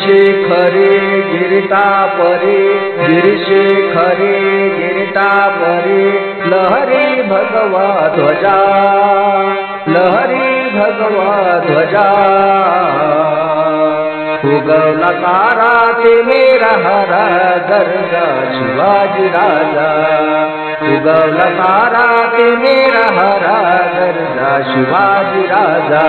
गिरिशेखरे गिरितापरे गिरिशेखरे गिरितापरे लहरी भगवा ध्वजा लहरी भगवा ध्वजा उगवला तारा ते मेरा हरा गर्जा शिवाजी राजा उगवला तारा ते मेरा हरा गर्जा शिवाजी राजा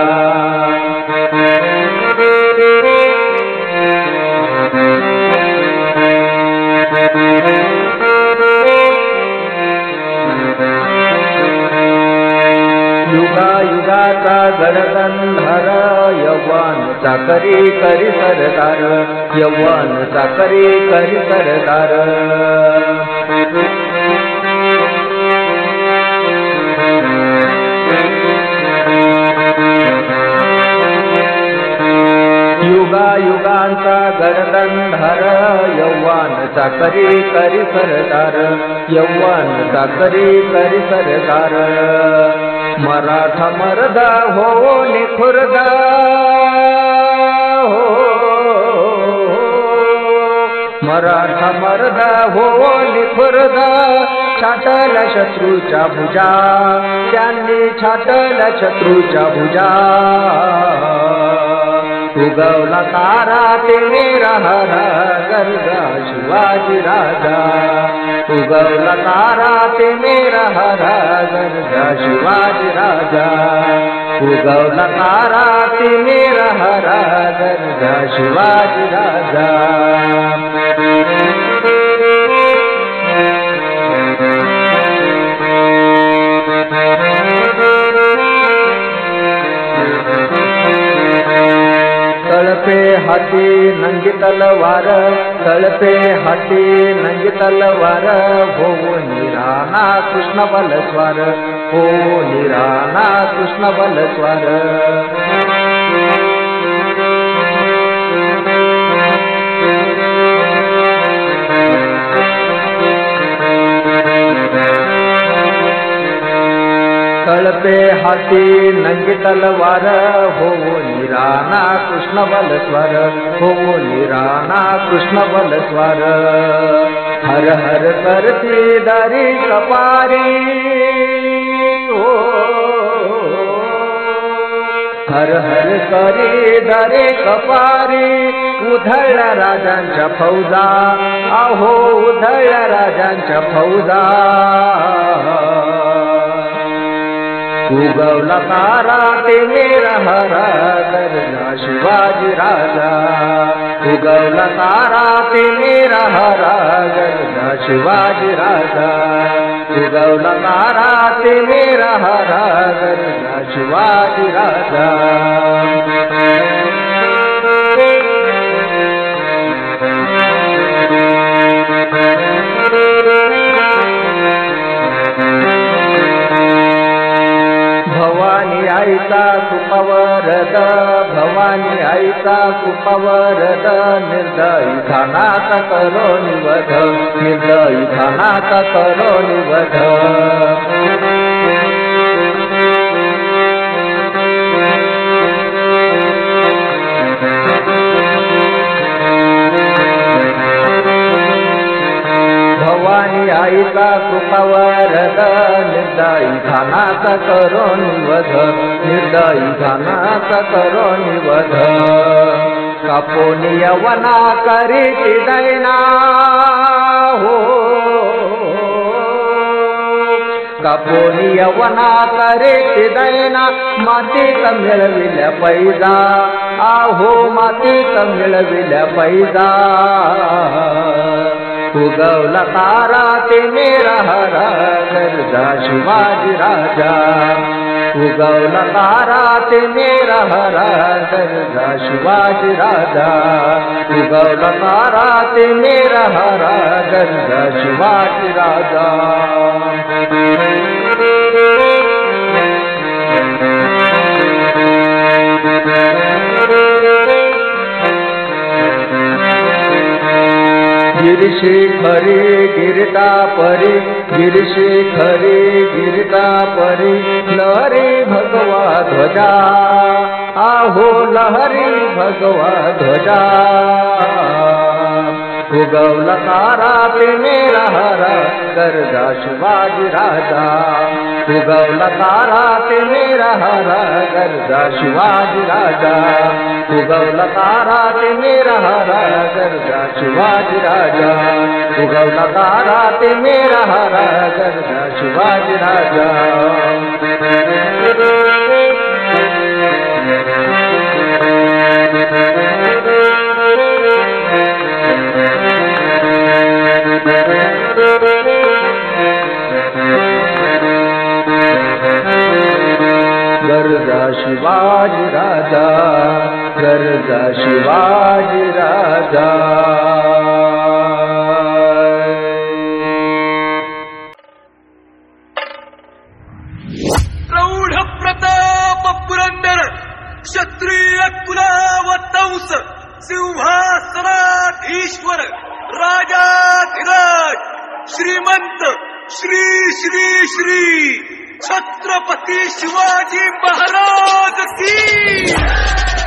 युगायुगाचा गडगंधर यव्वानचा करी करी सरदार यव्वानचा करी करी सरदार युगायुगांचा गडगंधर यव्वानचा करी करी सरदार यव्वानचा करी करी सरदार मराठा मर्दा हो निखुर्दा हो मराठा मर्दा हो निखुर्दा छाटल्या शत्रूच्या भुजा त्यांनी छाटल्या शत्रूच्या भुजा उगवला तारा ते मेरा हरा गर्जा शिवाजी राजा उगवला तारा ते मेरा हरा गर्जा शिवाजी राजा उगवला तारा ते मेरा हरा गर्जा शिवाजी राजा तळपे हाती नंगी तलवार तळपे हाती नंगी तलवार हो निराना कृष्ण बलस्वार हो निराना कृष्ण बलस्वार तळपे हाती नंगी तलवार हो निराना कृष्ण बलस्वार हो निराना कृष्ण बलस्वार हर हर करती दारी कपारी हो हर हर करी दारी कपारी उधळल्या राजांच्या फौजा आहो उधळल्या राजांच्या फौजा उगवला तारा ते मेरा हरा गर्जा शिवाजी राजा उगवला तारा ते मेरा हरा गर्जा शिवाजी राजा उगवला तारा ते मेरा हरा गर्जा शिवाजी राजा आईचा कुपवरद भवानी आईचा कुपवरद निर्दयी खानाचा करो निवध निर्दयी खानाचा करो निवध भवानी आईचा कृपावरद निर्दयी खानाचा करो निवध निर्दयी खानाचा करो निवध कापोनी यवना करीती दैना हो कापोनी यवना करीती दैना मातीत मिळविल्या पैजा आहो मातीत मिळविल्या पैजा उगवला तारा ते मेरा हरा गर्जा शिवाजी राजा उगवला तारा ते मेरा हरा गर्जा शिवाजी राजा उगवला तारा ते मेरा हरा गर्जा शिवाजी राजा गिरिशिखरी गिरता परी गिरिशिखरी गिरता परी लहरी भगवा ध्वजा आहो लहरी भगवा ध्वजा उगवला तारा ते मेरा हरा गर्जा शिवाजी राजा उगवला तारा ते मेरा हरा गर्जा शिवाजी राजा उगवला तारा ते मेरा हरा गर्जा शिवाजी राजा उगवला तारा ते मेरा हरा गर्जा शिवाजी राजा गर्जा शिवाजी राजा गर्जा शिवाजी राजा प्रौढ प्रताप पुरंदर क्षत्रिय कुलावतंस सिंहासनाधीश्वर राजाधिराज श्रीमंत श्री श्री श्री छत्रपती शिवाजी महाराज की